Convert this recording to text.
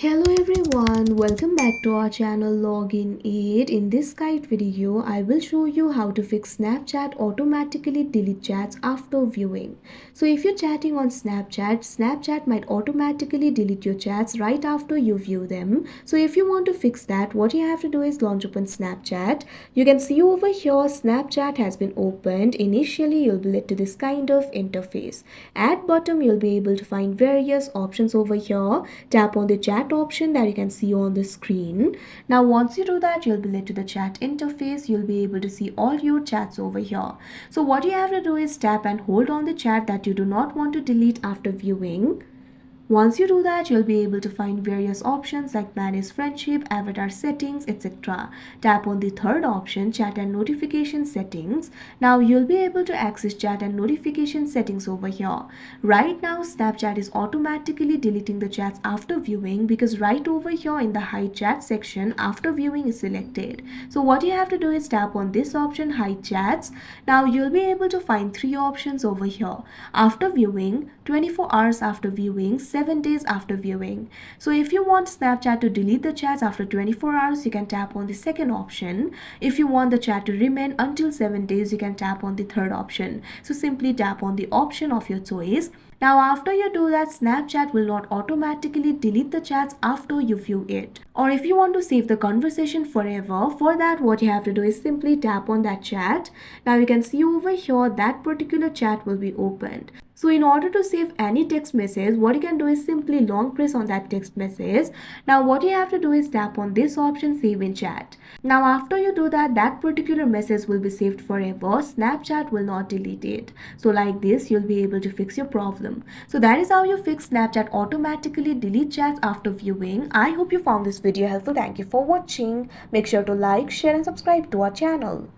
Hello everyone, welcome back to our channel Login Aid. In this guide video, I will show you how to fix Snapchat automatically delete chats after viewing. So if you're chatting on Snapchat, Snapchat might automatically delete your chats right after you view them. So if you want to fix that, what you have to do is launch open Snapchat. You can see over here Snapchat has been opened. Initially, you'll be led to this kind of interface. At bottom, you'll be able to find various options over here. Tap on the chat option that you can see on the screen. Now once you do that, you'll be led to the chat interface. You'll be able to see all your chats over here. So what you have to do is tap and hold on the chat that you do not want to delete after viewing. Once you do that, you'll be able to find various options like manage friendship, avatar settings, etc. Tap on the third option, chat and notification settings. Now you'll be able to access chat and notification settings over here. Right now, Snapchat is automatically deleting the chats after viewing because right over here in the hide chat section, after viewing is selected. So what you have to do is tap on this option, hide chats. Now you'll be able to find three options over here. After viewing, 24 hours after viewing, 7 days after viewing. So if you want Snapchat to delete the chats after 24 hours, you can tap on the second option. If you want the chat to remain until 7 days, you can tap on the third option. So simply tap on the option of your choice. Now after you do that, Snapchat will not automatically delete the chats after you view it. Or if you want to save the conversation forever, for that what you have to do is simply tap on that chat. Now you can see over here that particular chat will be opened. So in order to save any text message, what you can do is simply long press on that text message. Now what you have to do is tap on this option, save in chat. Now after you do that, that particular message will be saved forever. Snapchat will not delete it. So like this, you'll be able to fix your problem. So that is how you fix Snapchat automatically delete chats after viewing. I hope you found this video helpful. Thank you for watching. Make sure to like, share and subscribe to our channel.